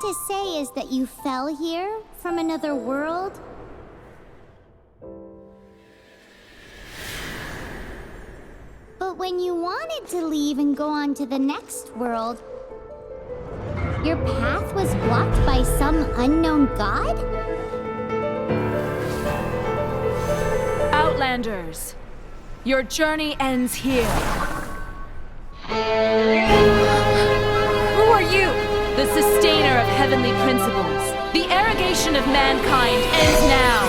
to say is that you fell here from another world? But when you wanted to leave and go on to the next world, your path was blocked by some unknown god? Outlanders, your journey ends here. Who are you? The sustainer of heavenly principles. The arrogation of mankind ends now.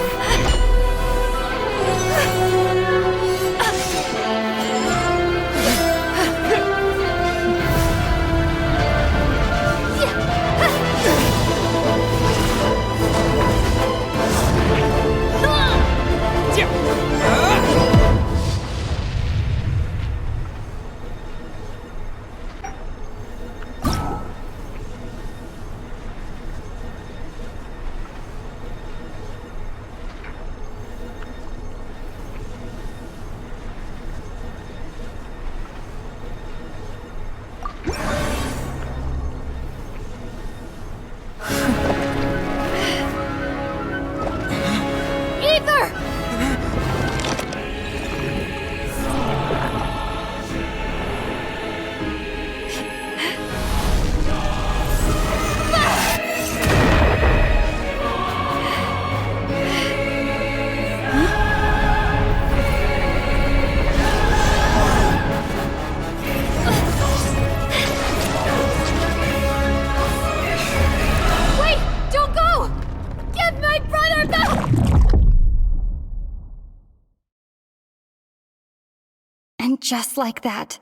And just like that,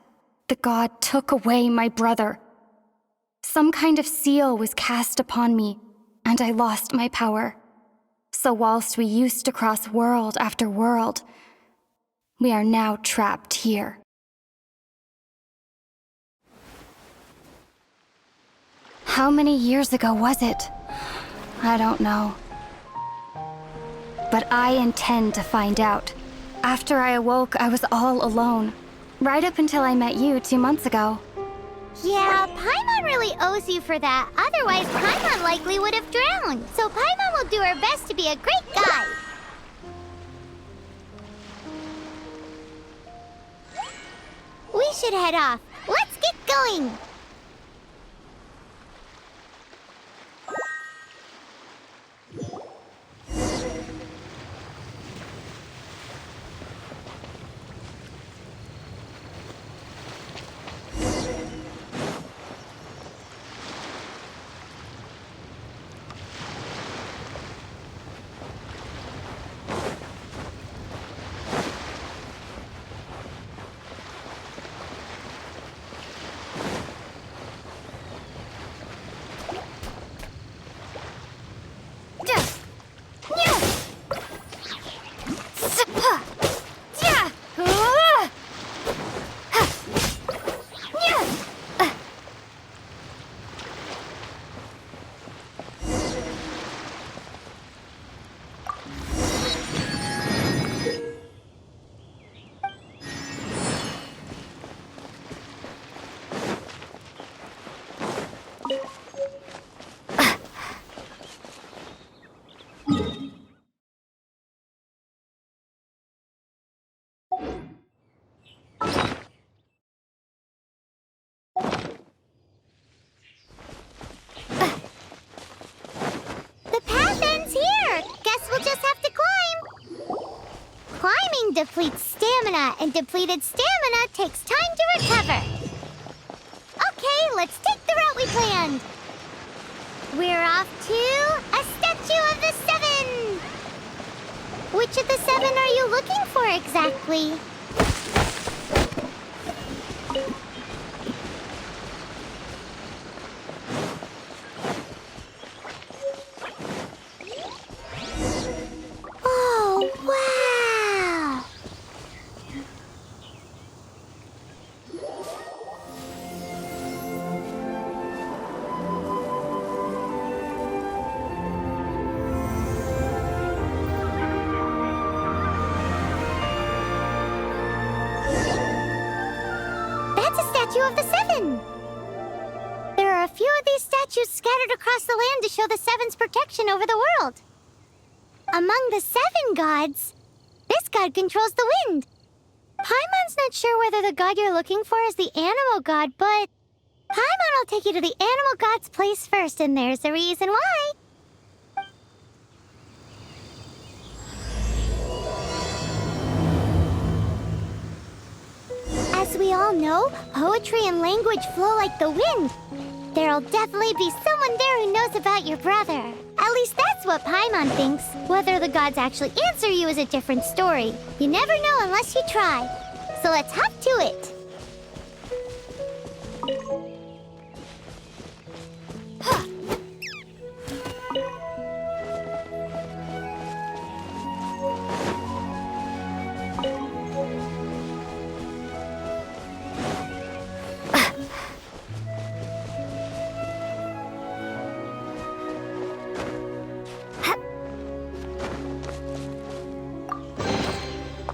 the god took away my brother. Some kind of seal was cast upon me, and I lost my power. So whilst we used to cross world after world, we are now trapped here. How many years ago was it? I don't know. But I intend to find out. After I awoke, I was all alone. Right up until I met you 2 months ago. Yeah, Paimon really owes you for that. Otherwise, Paimon likely would have drowned. So Paimon will do her best to be a great guide. We should head off. Let's get going. Depletes stamina, and depleted stamina takes time to recover. Okay, let's take the route we planned. We're off to a Statue of the Seven. Which of the 7 are you looking for exactly? Oh, wow! Statue of the Seven. There are a few of these statues scattered across the land to show the Seven's protection over the world. Among the 7 gods, this god controls the wind. Paimon's not sure whether the god you're looking for is the animal god, but Paimon will take you to the animal god's place first, and there's a reason why. As we all know, poetry and language flow like the wind. There'll definitely be someone there who knows about your brother. At least that's what Paimon thinks. Whether the gods actually answer you is a different story. You never know unless you try. So let's hop to it.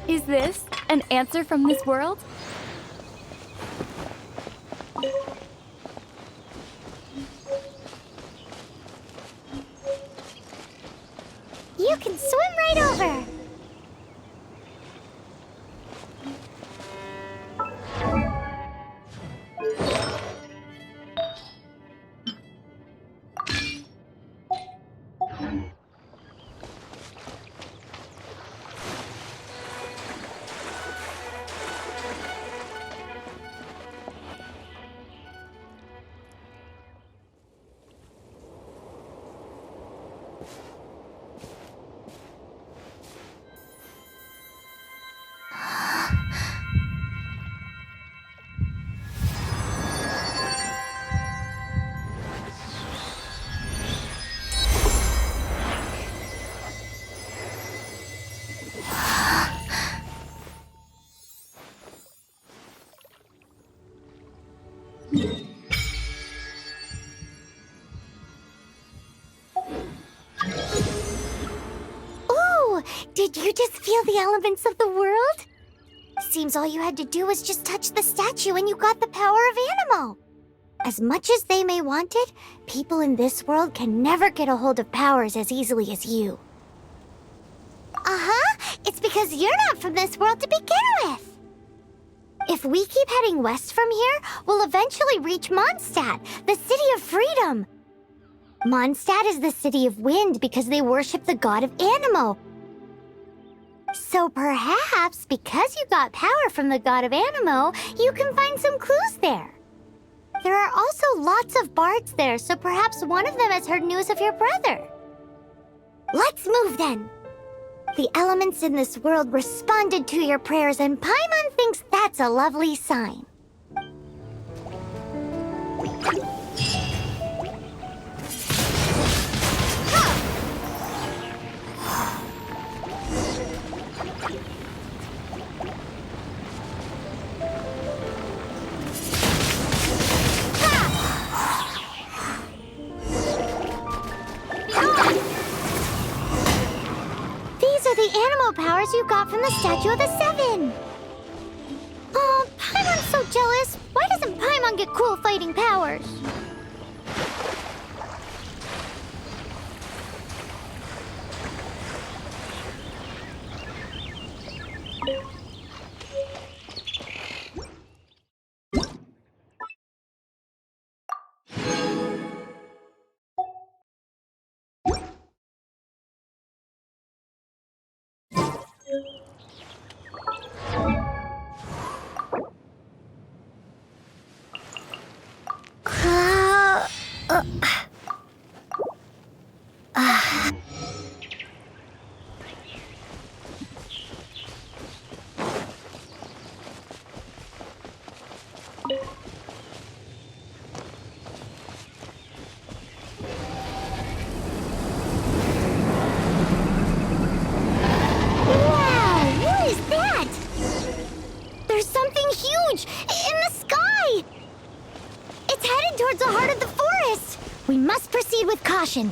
Is this an answer from this world? You can swim right over. Ooh, did you just feel the elements of the world? Seems all you had to do was just touch the statue and you got the power of Animo. As much as they may want it, people in this world can never get a hold of powers as easily as you. Uh-huh, it's because you're not from this world to begin with. If we keep heading west from here, we'll eventually reach Mondstadt, the city of freedom. Mondstadt is the city of wind because they worship the god of Animo. So perhaps, because you got power from the god of Animo, you can find some clues there. There are also lots of bards there, so perhaps one of them has heard news of your brother. Let's move then. The elements in this world responded to your prayers, and Paimon thinks that's a lovely sign. These are the animal powers you got from the Statue of the Seven. Oh, Paimon's so jealous. Why doesn't Paimon get cool fighting powers? There's something huge in the sky! It's headed towards the heart of the forest! We must proceed with caution.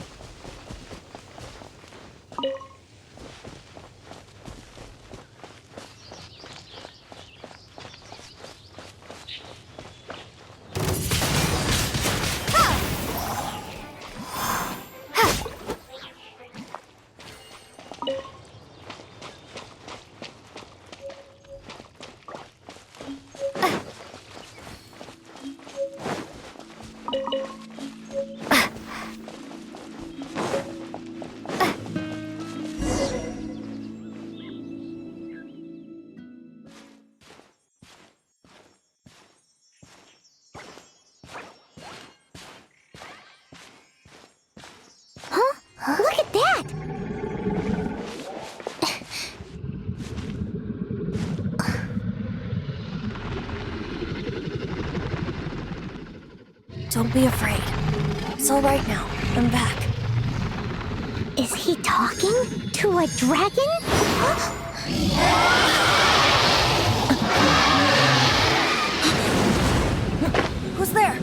Don't be afraid. It's all right now. I'm back. Is he talking to a dragon? Who's there?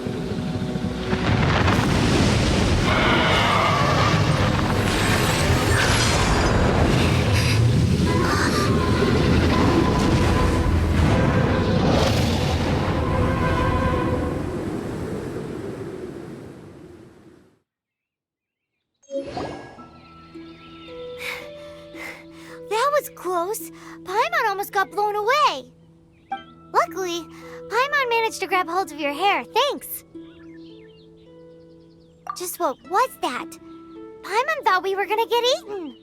That was close. Paimon almost got blown away. Luckily, Paimon managed to grab hold of your hair. Thanks. Just what was that? Paimon thought we were gonna get eaten.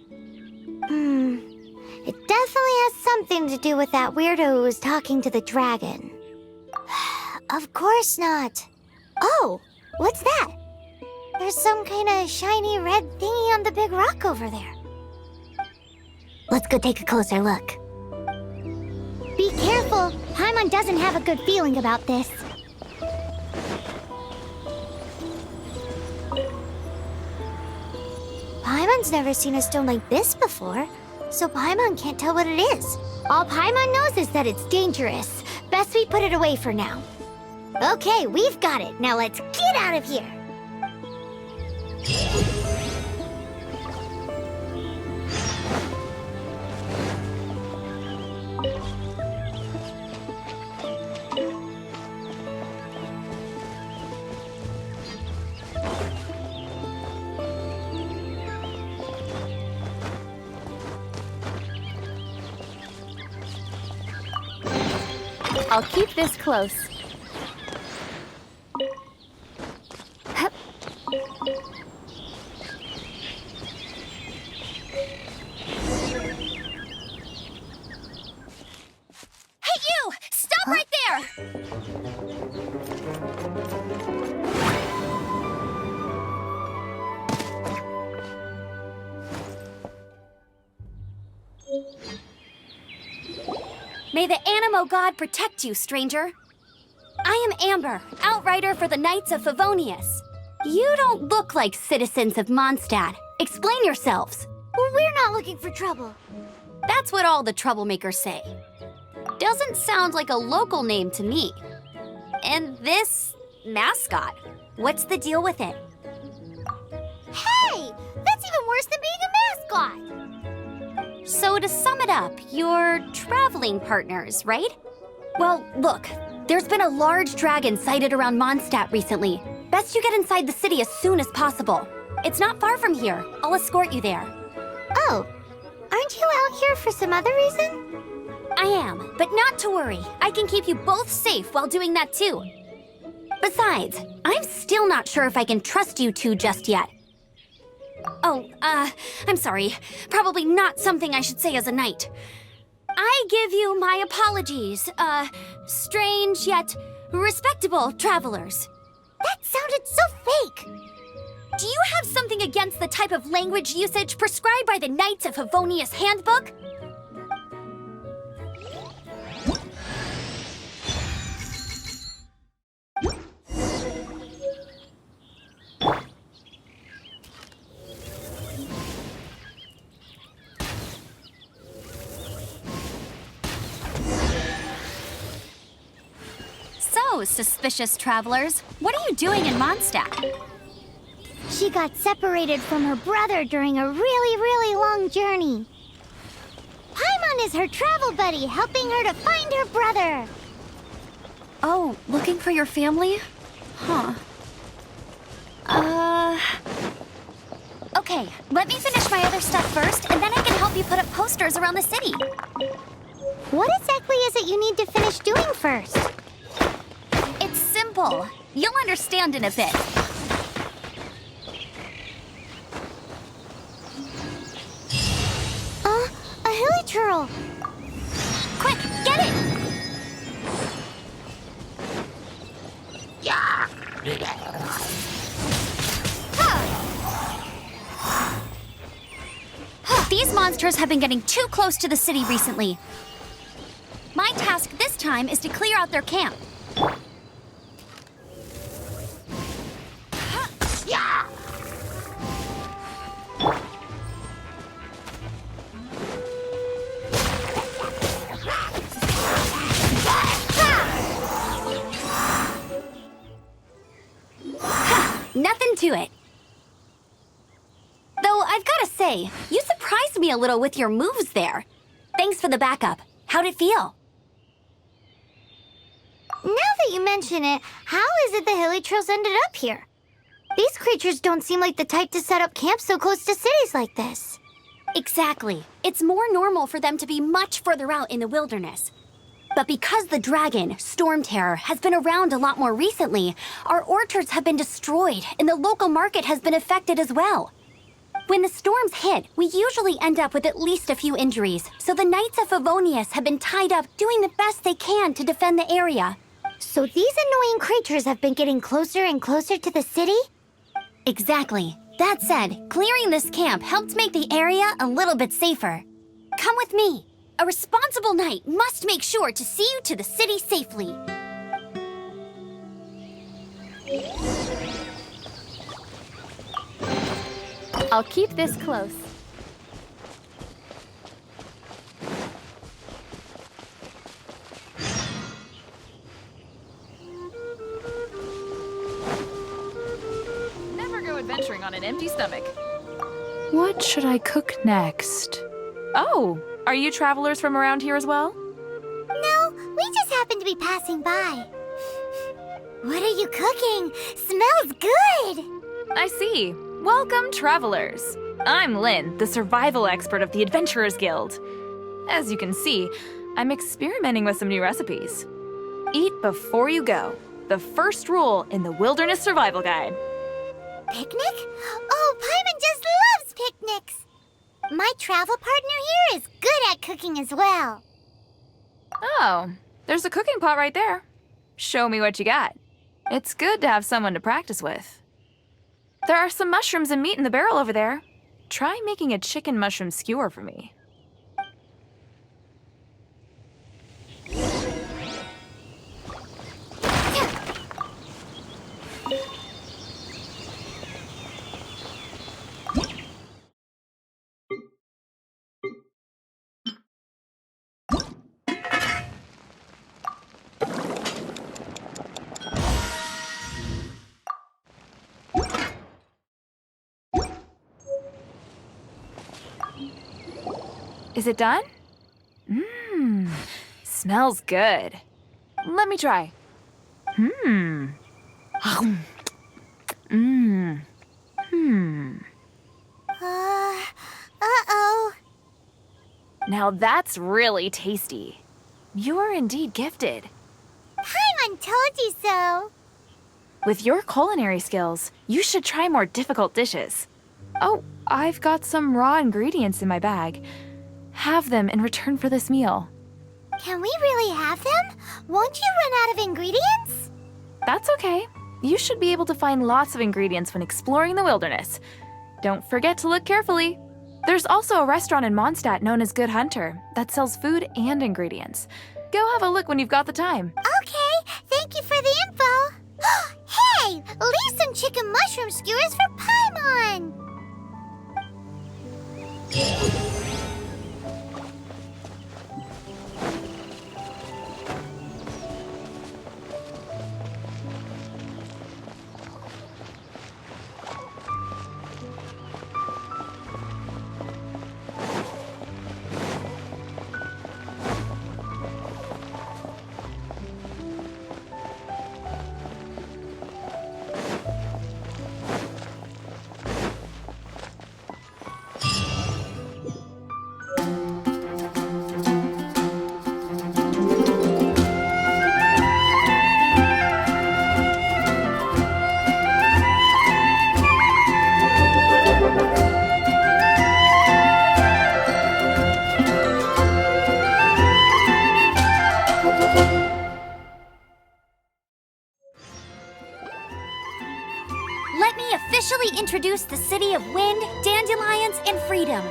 It definitely has something to do with that weirdo who was talking to the dragon. Of course not. Oh, what's that? There's some kind of shiny red thingy on the big rock over there. Let's go take a closer look. Be careful. Paimon doesn't have a good feeling about this. Paimon's never seen a stone like this before, so Paimon can't tell what it is. All Paimon knows is that it's dangerous. Best we put it away for now. Okay, we've got it. Now let's get out of here. I'll keep this close. Hup. Hey, you! Stop right there! May the Animo God protect you, stranger. I am Amber, outrider for the Knights of Favonius. You don't look like citizens of Mondstadt. Explain yourselves. We're not looking for trouble. That's what all the troublemakers say. Doesn't sound like a local name to me. And this mascot, what's the deal with it? Hey! That's even worse than being a mascot! So to sum it up, you're traveling partners, right? Well, look, there's been a large dragon sighted around Mondstadt recently. Best you get inside the city as soon as possible. It's not far from here. I'll escort you there. Oh, aren't you out here for some other reason? I am, but not to worry. I can keep you both safe while doing that too. Besides, I'm still not sure if I can trust you two just yet. Oh, I'm sorry. Probably not something I should say as a knight. I give you my apologies, strange yet respectable travelers. That sounded so fake! Do you have something against the type of language usage prescribed by the Knights of Favonius Handbook? So, suspicious travelers, what are you doing in Mondstadt? She got separated from her brother during a really long journey. Paimon is her travel buddy, helping her to find her brother. Oh, looking for your family? Huh. Okay, let me finish my other stuff first, and then I can help you put up posters around the city. What exactly is it you need to finish doing first? It's simple. You'll understand in a bit. A hilly churl. Quick, get it! These monsters have been getting too close to the city recently. My task this time is to clear out their camp. say, you surprised me a little with your moves there. Thanks for the backup. How'd it feel? Now that you mention it, how is it the Hilly Trails ended up here? These creatures don't seem like the type to set up camp so close to cities like this. Exactly. It's more normal for them to be much further out in the wilderness. But because the dragon, Storm Terror, has been around a lot more recently, our orchards have been destroyed and the local market has been affected as well. When the storms hit, we usually end up with at least a few injuries, so the Knights of Favonius have been tied up doing the best they can to defend the area. So these annoying creatures have been getting closer and closer to the city? Exactly. That said, clearing this camp helped make the area a little bit safer. Come with me. A responsible knight must make sure to see you to the city safely. I'll keep this close. Never go adventuring on an empty stomach. What should I cook next? Oh, are you travelers from around here as well? No, we just happened to be passing by. What are you cooking? Smells good! I see. Welcome, travelers. I'm Lynn, the survival expert of the Adventurers Guild. As you can see, I'm experimenting with some new recipes. Eat before you go. The first rule in the Wilderness Survival Guide. Picnic? Oh, Paimon just loves picnics! My travel partner here is good at cooking as well. Oh, there's a cooking pot right there. Show me what you got. It's good to have someone to practice with. There are some mushrooms and meat in the barrel over there. Try making a chicken mushroom skewer for me. Is it done? Mmm, smells good. Let me try. Mmm. Mmm. Hmm. Uh-oh. Now that's really tasty. You're indeed gifted. Paimon told you so. With your culinary skills, you should try more difficult dishes. Oh, I've got some raw ingredients in my bag. Have them in return for this meal. Can we really have them? Won't you run out of ingredients? That's okay. You should be able to find lots of ingredients when exploring the wilderness. Don't forget to look carefully. There's also a restaurant in Mondstadt known as Good Hunter that sells food and ingredients. Go have a look when you've got the time. Okay, thank you for the info. Hey, leave some chicken mushroom skewers for Paimon. Officially introduce the city of wind, dandelions, and freedom.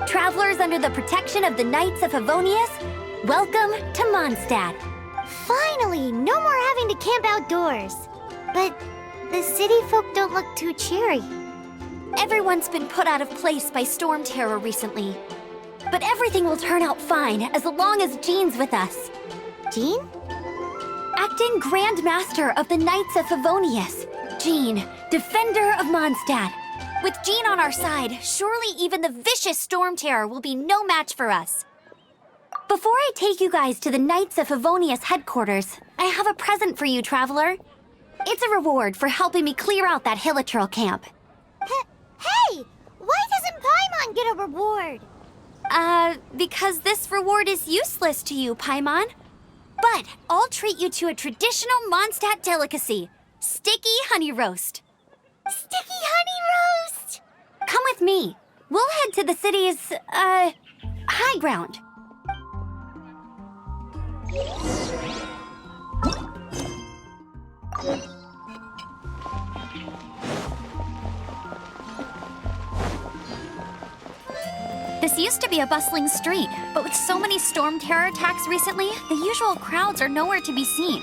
Travelers under the protection of the Knights of Favonius, welcome to Mondstadt. Finally, no more having to camp outdoors. But the city folk don't look too cheery. Everyone's been put out of place by storm terror recently. But everything will turn out fine as long as Jean's with us. Jean? Acting Grand Master of the Knights of Favonius. Jean, Defender of Mondstadt. With Jean on our side, surely even the vicious Storm Terror will be no match for us. Before I take you guys to the Knights of Favonius headquarters, I have a present for you, Traveler. It's a reward for helping me clear out that Hilichurl camp. Hey! Why doesn't Paimon get a reward? Because this reward is useless to you, Paimon. But I'll treat you to a traditional Mondstadt delicacy, sticky honey roast. Sticky honey roast! Come with me. We'll head to the city's, high ground. This used to be a bustling street, but with so many Storm Terror attacks recently, the usual crowds are nowhere to be seen.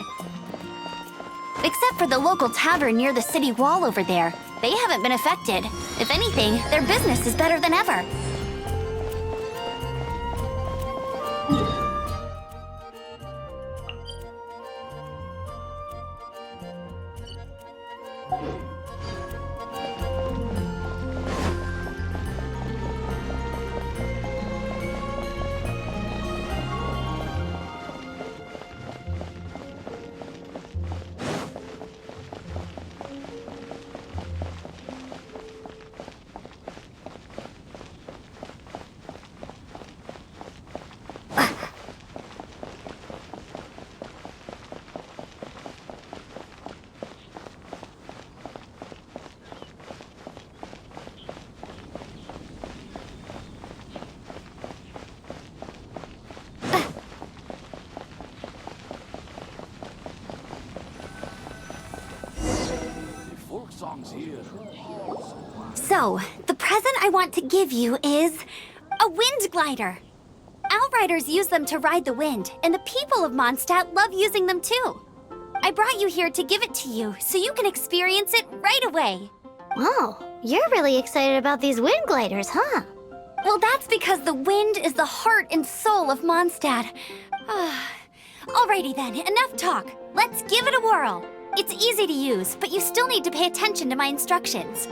Except for the local tavern near the city wall over there. They haven't been affected. If anything, their business is better than ever. So, the present I want to give you is a wind glider. Outriders use them to ride the wind, and the people of Mondstadt love using them too. I brought you here to give it to you, so you can experience it right away. Whoa, you're really excited about these wind gliders, huh? Well, that's because the wind is the heart and soul of Mondstadt. Alrighty then, enough talk. Let's give it a whirl. It's easy to use, but you still need to pay attention to my instructions.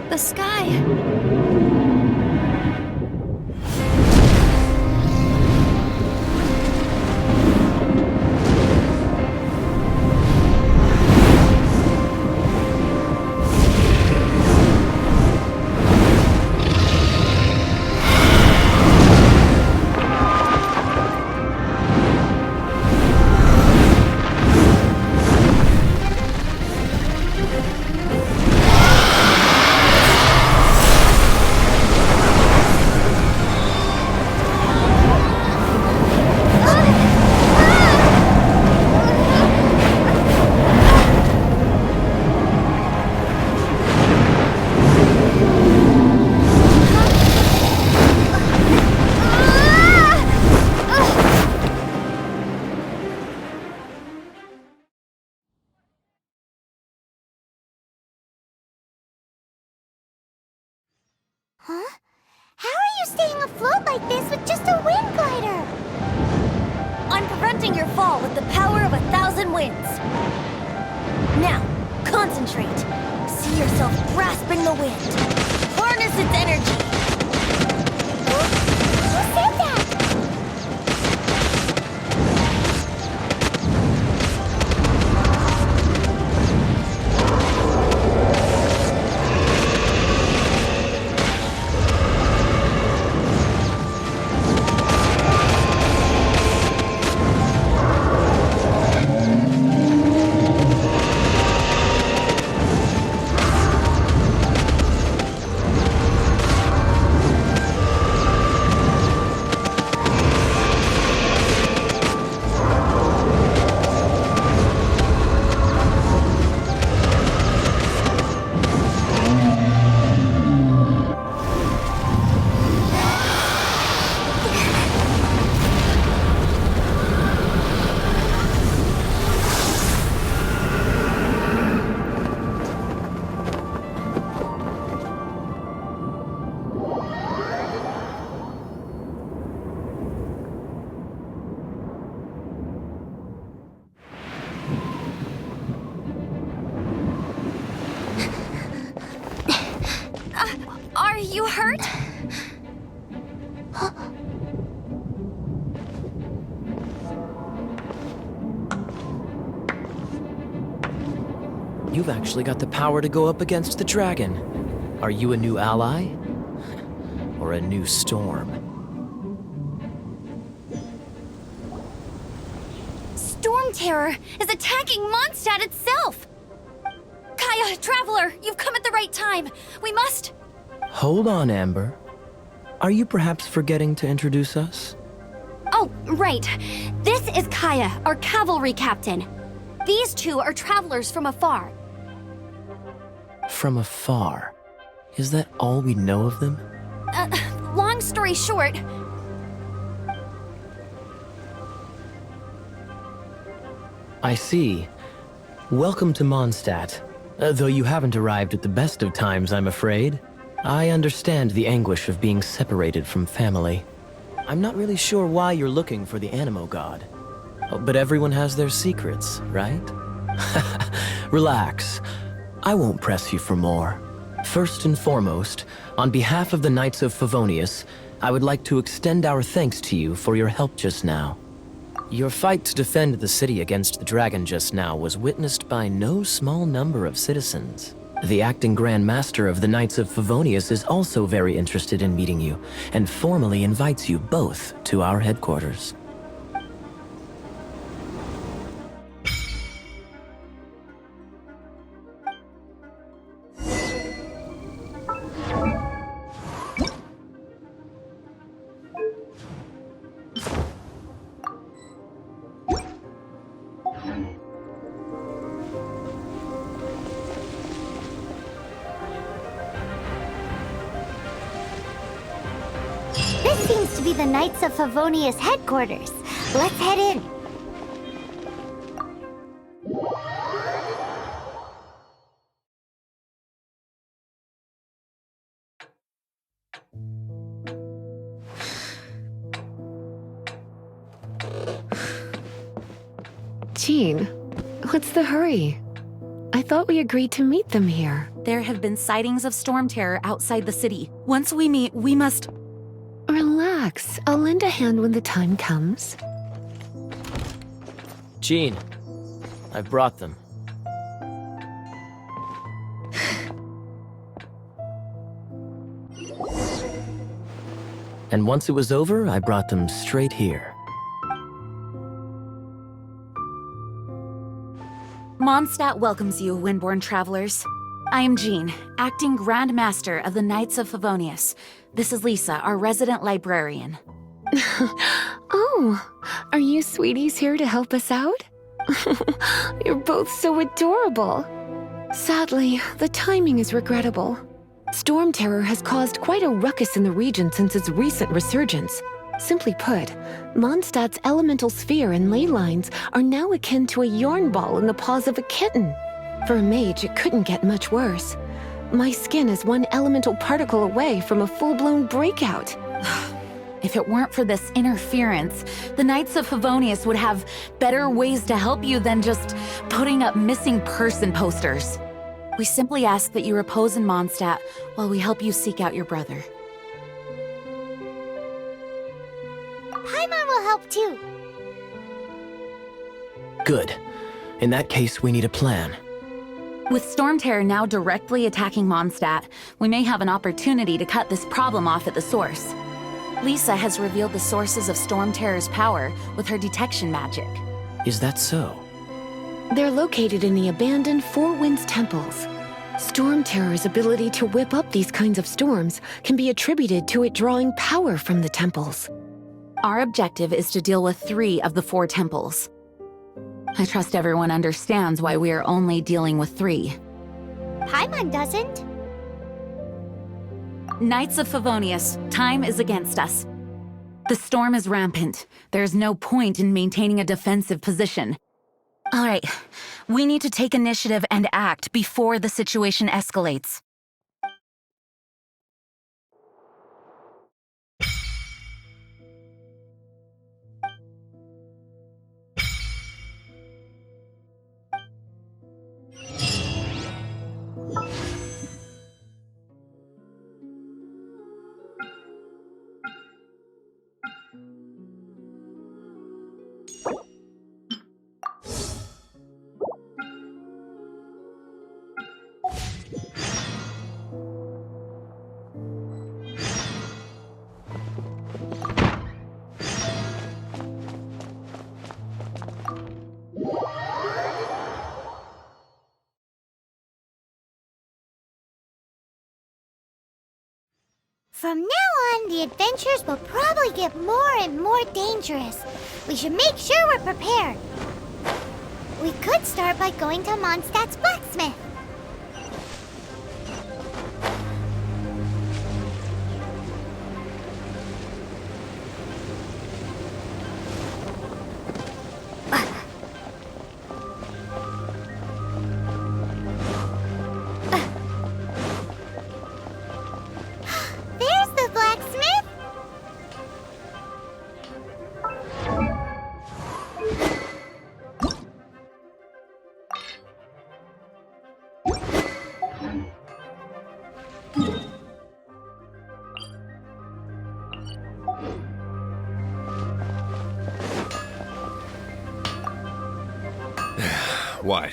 The sky. Huh? How are you staying afloat like this with just a wind glider? I'm preventing your fall with the power of 1,000 winds. Now, concentrate. See yourself grasping the wind. Harness its energy. Who said that? you've actually got the power to go up against the dragon. Are you a new ally? Or a new storm? Storm Terror is attacking Mondstadt itself! Kaya, Traveler, you've come at the right time. We must... Hold on, Amber. Are you perhaps forgetting to introduce us? Oh, right. This is Kaya, our cavalry captain. These two are travelers from afar. From afar? Is that all we know of them? Long story short... I see. Welcome to Mondstadt. Though you haven't arrived at the best of times, I'm afraid. I understand the anguish of being separated from family. I'm not really sure why you're looking for the Animo God. But everyone has their secrets, right? Relax. I won't press you for more. First and foremost, on behalf of the Knights of Favonius, I would like to extend our thanks to you for your help just now. Your fight to defend the city against the dragon just now was witnessed by no small number of citizens. The acting Grand Master of the Knights of Favonius is also very interested in meeting you, and formally invites you both to our headquarters. This seems to be the Knights of Favonius headquarters. Let's head in. Jean, what's the hurry? I thought we agreed to meet them here. There have been sightings of storm terror outside the city. Once we meet, we must... Relax. I'll lend a hand when the time comes. Jean, I've brought them. And once it was over, I brought them straight here. Mondstadt welcomes you, Windborn travelers. I am Jean, acting Grand Master of the Knights of Favonius. This is Lisa, our resident librarian. Oh, are you sweeties here to help us out? You're both so adorable. Sadly, the timing is regrettable. Storm Terror has caused quite a ruckus in the region since its recent resurgence. Simply put, Mondstadt's elemental sphere and ley lines are now akin to a yarn ball in the paws of a kitten. For a mage, it couldn't get much worse. My skin is one elemental particle away from a full-blown breakout. If it weren't for this interference, the Knights of Favonius would have better ways to help you than just putting up missing person posters. We simply ask that you repose in Mondstadt while we help you seek out your brother. Paimon will help too. Good. In that case, we need a plan. With Storm Terror now directly attacking Mondstadt, we may have an opportunity to cut this problem off at the source. Lisa has revealed the sources of Storm Terror's power with her detection magic. Is that so? They're located in the abandoned Four Winds temples. Storm Terror's ability to whip up these kinds of storms can be attributed to it drawing power from the temples. Our objective is to deal with 3 of the 4 temples. I trust everyone understands why we are only dealing with 3. Paimon doesn't. Knights of Favonius, time is against us. The storm is rampant. There's no point in maintaining a defensive position. All right, we need to take initiative and act before the situation escalates. From now on, the adventures will probably get more and more dangerous. We should make sure we're prepared. We could start by going to Mondstadt's blacksmith. There's the blacksmith. What?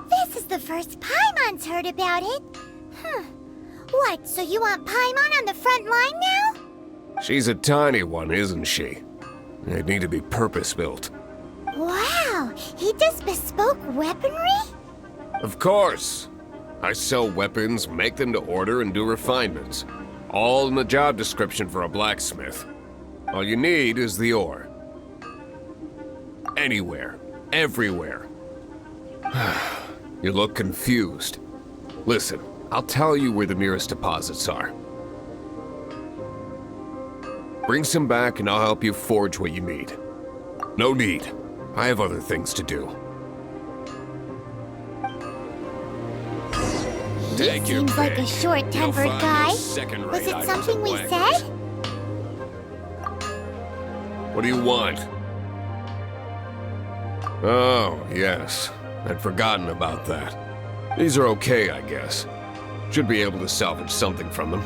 This is the first Paimon's heard about it. What, so you want Paimon on the front line now? She's a tiny one, isn't she? They'd need to be purpose-built. Wow, he does bespoke weaponry? Of course! I sell weapons, make them to order, and do refinements. All in the job description for a blacksmith. All you need is the ore. Anywhere. Everywhere. You look confused. Listen, I'll tell you where the nearest deposits are. Bring some back and I'll help you forge what you need. No need. I have other things to do. Take your Seems like a pick. short-tempered You'll find guy. those second-rate Was it items something at we Wagner's. said? What do you want? Oh, yes. I'd forgotten about that. These are okay, I guess. Should be able to salvage something from them.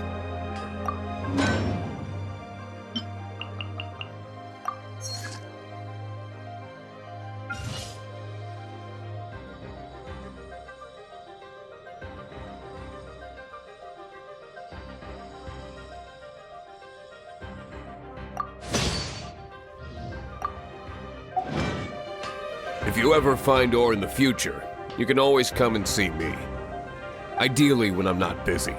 If you ever find ore in the future, you can always come and see me. Ideally when I'm not busy.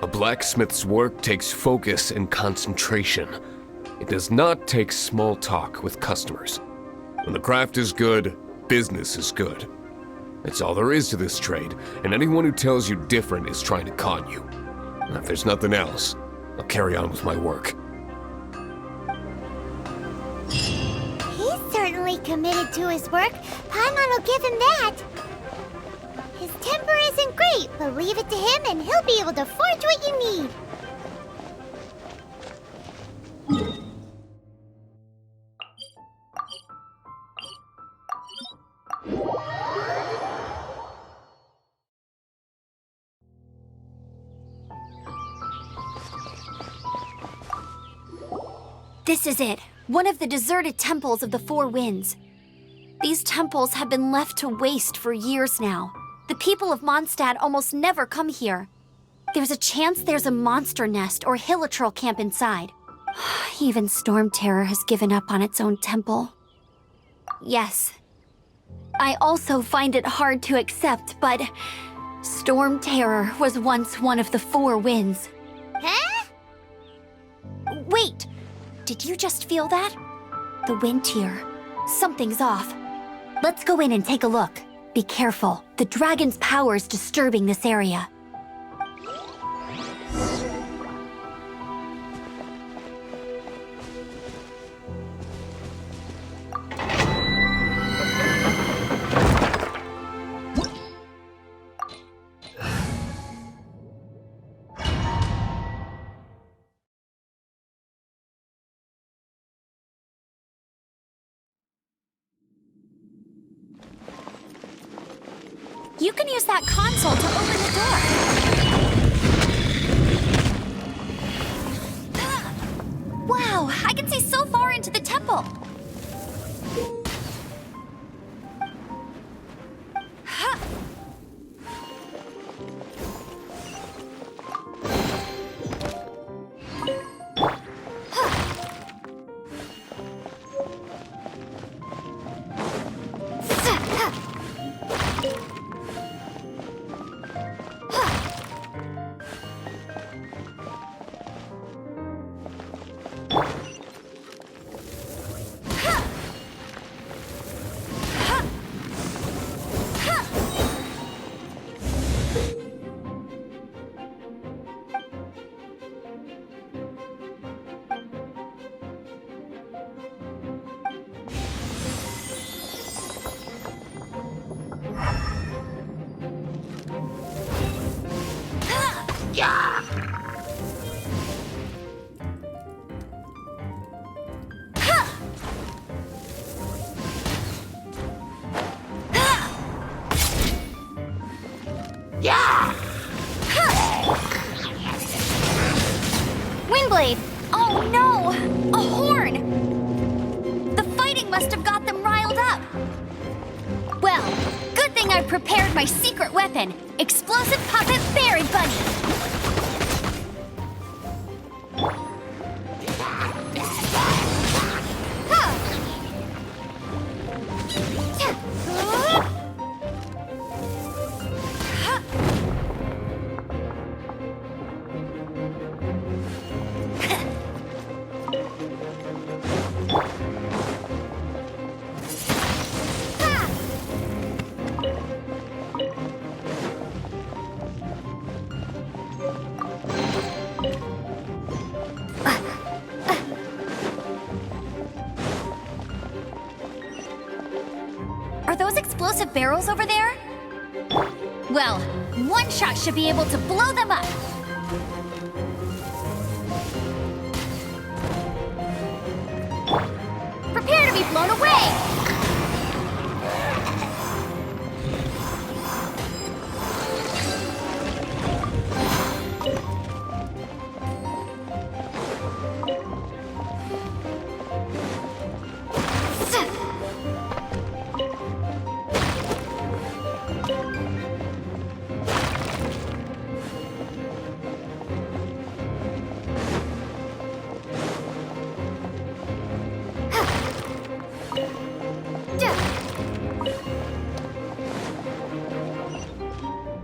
A blacksmith's work takes focus and concentration. It does not take small talk with customers. When the craft is good, business is good. That's all there is to this trade, and anyone who tells you different is trying to con you. And if there's nothing else, I'll carry on with my work. He's certainly committed to his work. Paimon will give him that. His temper isn't great, but leave it to him and he'll be able to forge what you need. This is it. One of the deserted temples of the Four Winds. These temples have been left to waste for years now. The people of Mondstadt almost never come here. There's a chance there's a monster nest or hilichurl camp inside. Even Storm Terror has given up on its own temple. Yes. I also find it hard to accept, but Storm Terror was once one of the Four Winds. Huh? Wait! Did you just feel that? The wind here. Something's off. Let's go in and take a look. Be careful. The dragon's power is disturbing this area. You can use that console to open the door. Wow, I can see so far into the temple. Windblade! Oh no! A horn! The fighting must have got them riled up. Well, good thing I prepared my secret weapon, Explosive Puppet Berry Bunny. Are those explosive barrels over there? Well, one shot should be able to blow them up. Prepare to be blown away!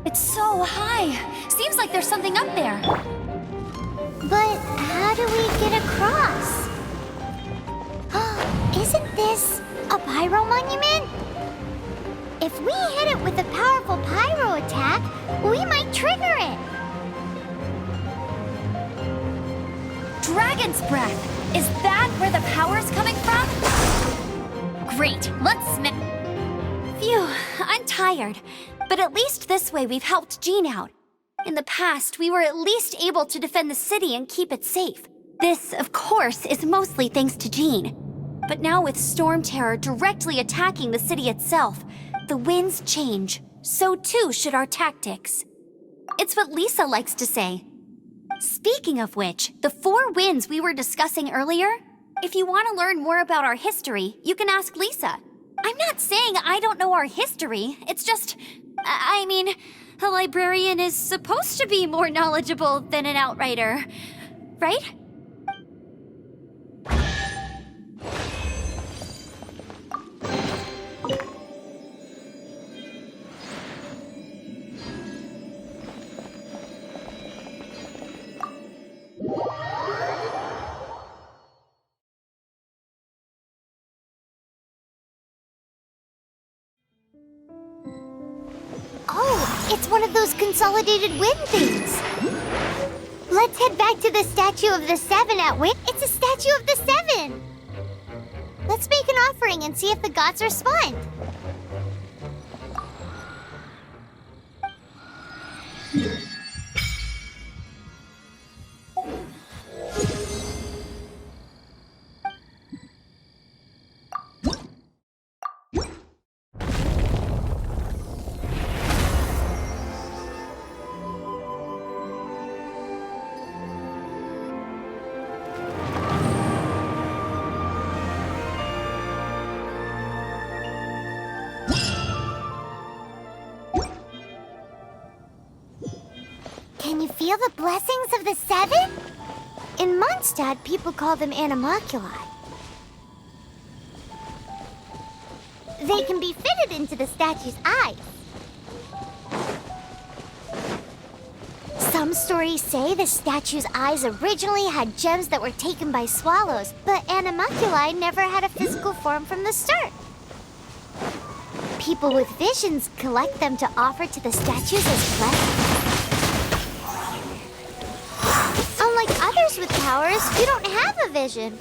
It's so high. Seems like there's something up there. But how do we get across? Isn't this a pyro monument? If we hit it with a powerful pyro attack, we might trigger it. Dragon's breath! Is that where the power's coming from? Great, let's smith. Phew, I'm tired. But at least this way we've helped Jean out. In the past, we were at least able to defend the city and keep it safe. This, of course, is mostly thanks to Jean. But now with Storm Terror directly attacking the city itself, the winds change. So too should our tactics. It's what Lisa likes to say. Speaking of which, the 4 winds we were discussing earlier, if you want to learn more about our history, you can ask Lisa. I'm not saying I don't know our history, it's just, I mean, a librarian is supposed to be more knowledgeable than an outrider, right? Oh, it's one of those consolidated wind things. Let's head back to the statue of the 7 at Wind. It's a statue of the 7. Let's make an offering and see if the gods respond. Can you feel the blessings of the 7? In Mondstadt, people call them animalculi. They can be fitted into the statue's eyes. Some stories say the statue's eyes originally had gems that were taken by swallows, but animalculi never had a physical form from the start. People with visions collect them to offer to the statues as blessings. Unlike others with powers, you don't have a vision.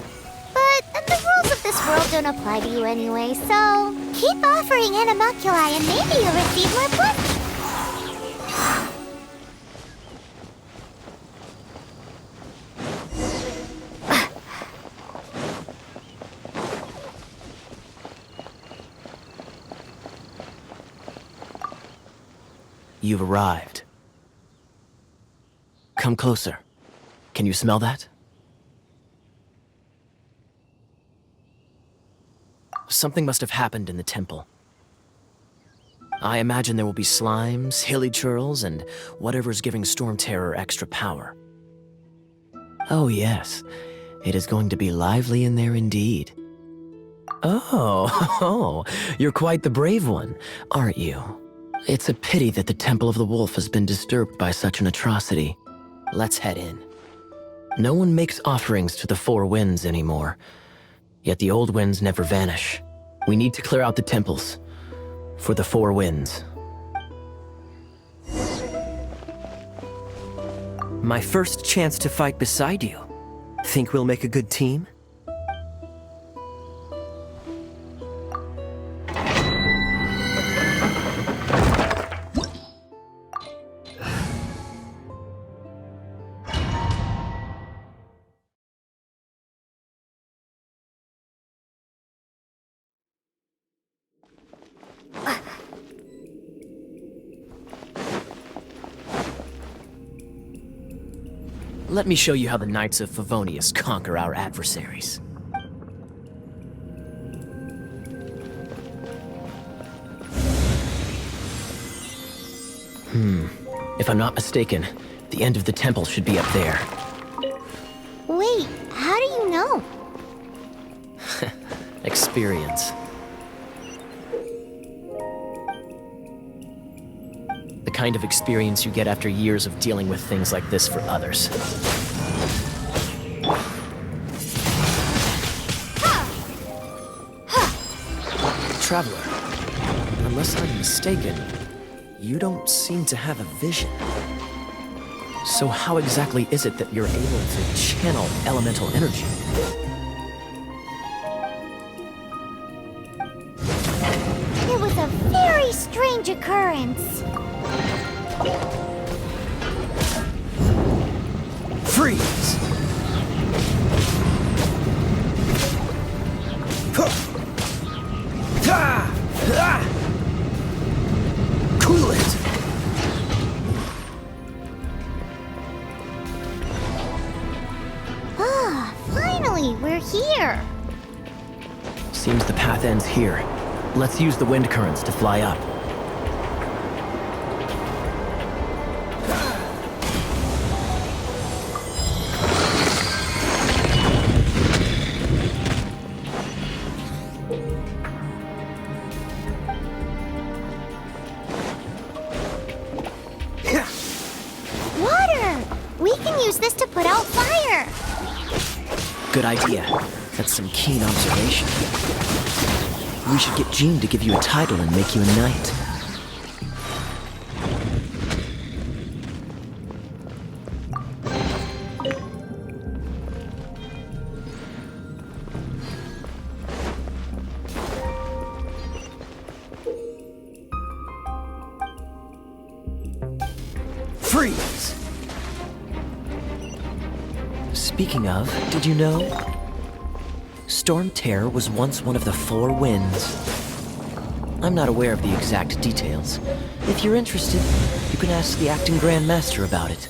But the rules of this world don't apply to you anyway, so keep offering animalculi and maybe you'll receive more blessings. you've arrived. Come closer. Can you smell that? Something must have happened in the temple. I imagine there will be slimes, hilly churls, and whatever's giving Storm Terror extra power. Oh yes, it is going to be lively in there indeed. Oh, you're quite the brave one, aren't you? It's a pity that the Temple of the Wolf has been disturbed by such an atrocity. Let's head in. No one makes offerings to the Four Winds anymore, yet the old winds never vanish. We need to clear out the temples for the Four Winds. My first chance to fight beside you. Think we'll make a good team? Let me show you how the Knights of Favonius conquer our adversaries. If I'm not mistaken, the end of the temple should be up there. Wait, how do you know? Experience. The kind of experience you get after years of dealing with things like this for others. Traveler, unless I'm mistaken, you don't seem to have a vision. So how exactly is it that you're able to channel elemental energy? It was a very strange occurrence. Freeze! Cool it! Ah, finally, we're here. Seems the path ends here. Let's use the wind currents to fly up. Water! We can use this to put out fire. Good idea. That's some keen observation. We should get Jean to give you a title and make you a knight. Freeze! Speaking of, did you know? Storm Terror was once one of the Four Winds. I'm not aware of the exact details. If you're interested, you can ask the acting Grand Master about it.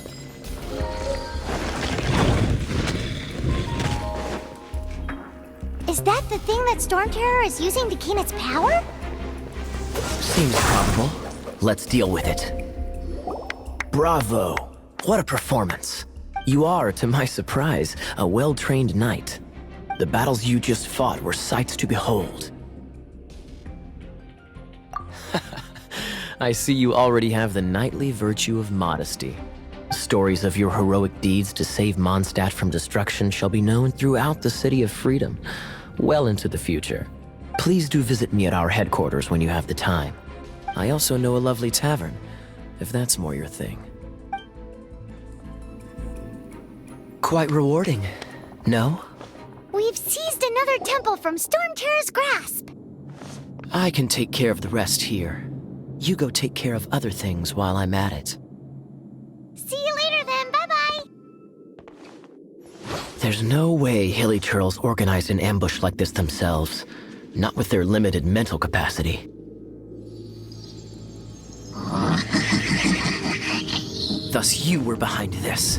Is that the thing that Storm Terror is using to gain its power? Seems probable. Let's deal with it. Bravo! What a performance! You are, to my surprise, a well-trained knight. The battles you just fought were sights to behold. I see you already have the knightly virtue of modesty. Stories of your heroic deeds to save Mondstadt from destruction shall be known throughout the City of Freedom, well into the future. Please do visit me at our headquarters when you have the time. I also know a lovely tavern, if that's more your thing. Quite rewarding, no? We've seized another temple from Storm Terror's grasp. I can take care of the rest here. You go take care of other things while I'm at it. See you later then, bye-bye. There's no way Hilly Churls organized an ambush like this themselves. Not with their limited mental capacity. Thus you were behind this.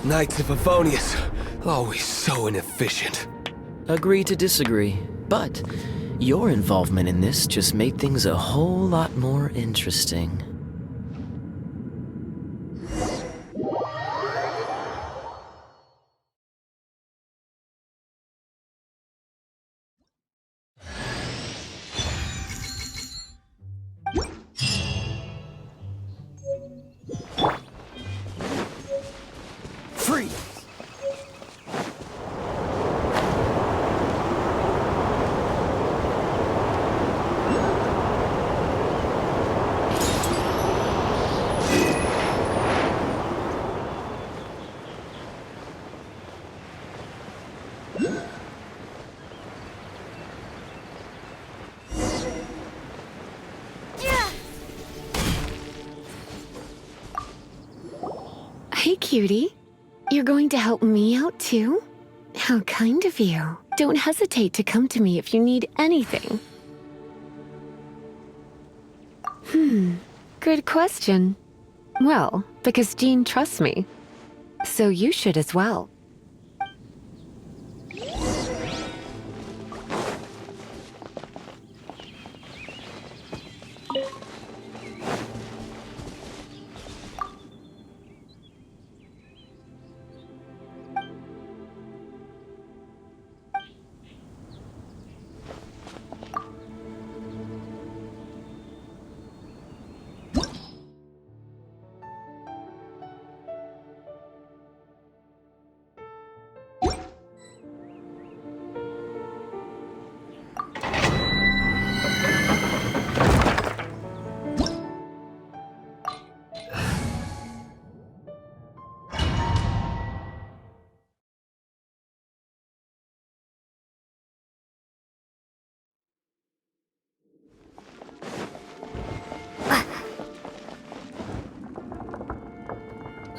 Knights of Favonius, always so inefficient. Agree to disagree, but your involvement in this just made things a whole lot more interesting. Free! Hey, cutie. You're going to help me out too? How kind of you. Don't hesitate to come to me if you need anything. Good question. Well, because Jean trusts me. So you should as well.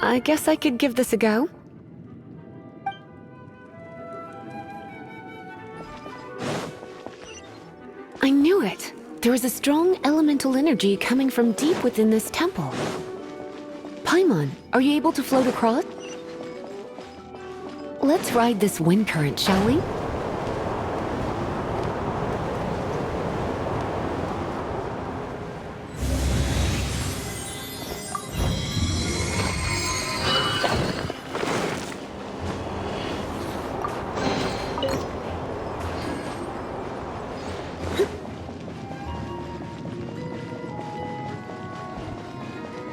I guess I could give this a go. I knew it! There is a strong elemental energy coming from deep within this temple. Paimon, are you able to float across? Let's ride this wind current, shall we?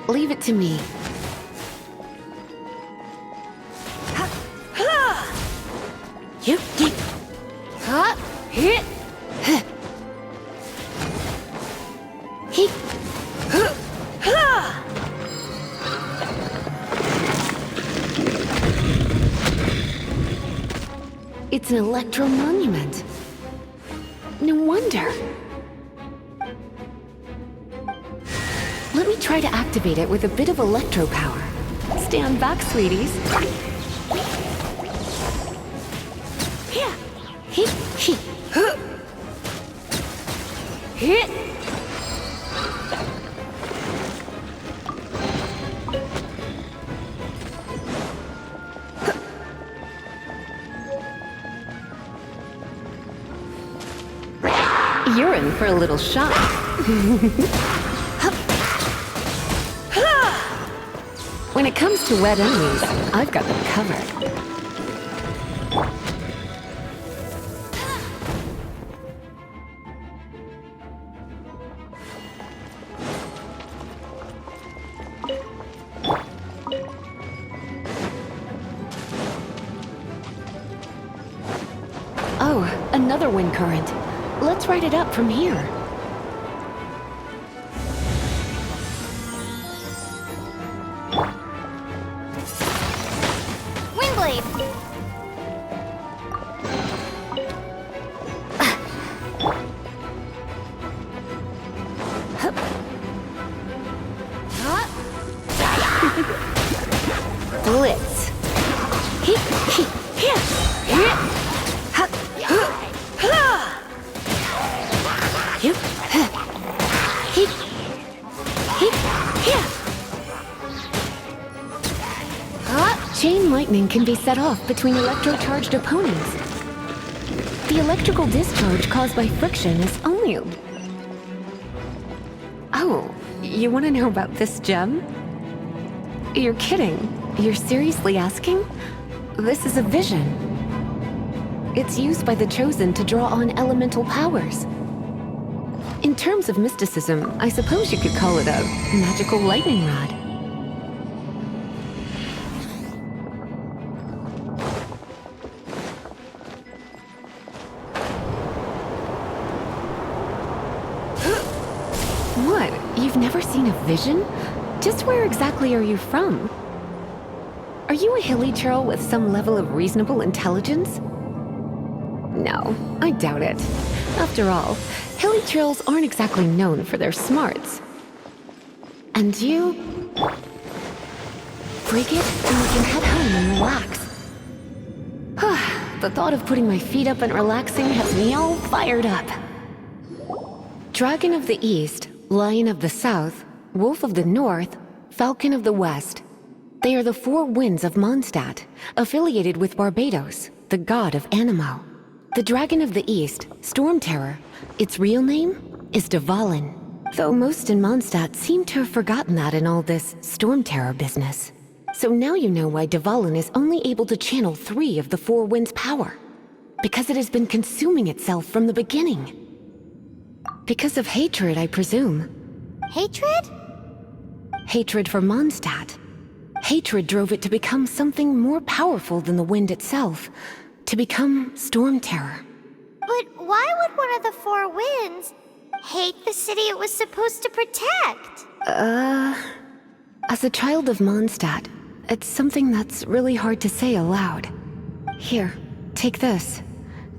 Leave it to me. It's an electro monument. No wonder. Let me try to activate it with a bit of electro power. Stand back, sweeties. You're in for a little shock. When it comes to wet enemies, I've got them covered. Oh, another wind current. Let's ride it up from here. Windblade! lightning can be set off between electrocharged opponents. The electrical discharge caused by friction is only... Oh, you want to know about this gem? You're kidding. You're seriously asking? This is a vision. It's used by the Chosen to draw on elemental powers. In terms of mysticism, I suppose you could call it a magical lightning rod. What? You've never seen a vision? Just where exactly are you from? Are you a hilly churl with some level of reasonable intelligence? No, I doubt it. After all, hilly churls aren't exactly known for their smarts. And you... Break it, and we can head home and relax. The thought of putting my feet up and relaxing has me all fired up. Dragon of the East, Lion of the South, Wolf of the North, Falcon of the West. They are the four winds of Mondstadt, affiliated with Barbados, the god of Anemo. The Dragon of the East, Storm Terror, its real name is Dvalin. Though most in Mondstadt seem to have forgotten that in all this Storm Terror business. So now you know why Dvalin is only able to channel 3 of the four winds' power. Because it has been consuming itself from the beginning. Because of hatred, I presume. Hatred? Hatred for Mondstadt. Hatred drove it to become something more powerful than the wind itself. To become Storm Terror. But why would one of the four winds hate the city it was supposed to protect? As a child of Mondstadt, it's something that's really hard to say aloud. Here, take this.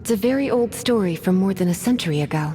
It's a very old story from more than a century ago.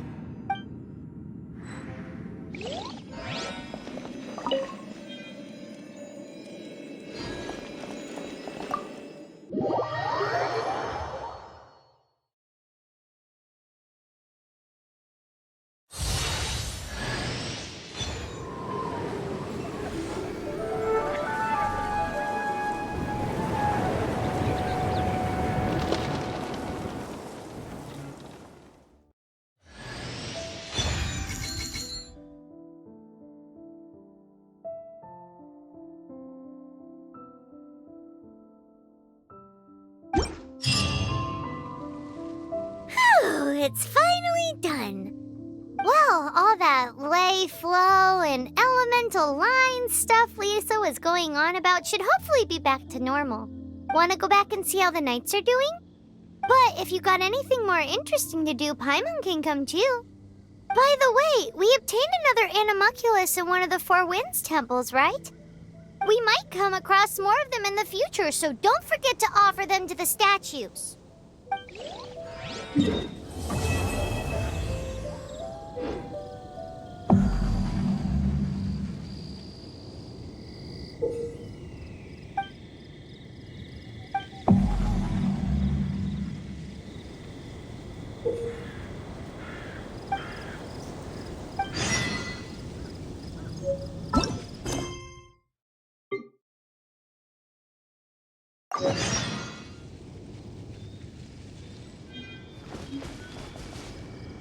It's finally done. Well, all that lay, flow, and elemental line stuff Lisa was going on about should hopefully be back to normal. Want to go back and see how the knights are doing? But if you got anything more interesting to do, Paimon can come too. By the way, we obtained another Animalculus in one of the Four Winds temples, right? We might come across more of them in the future, so don't forget to offer them to the statues.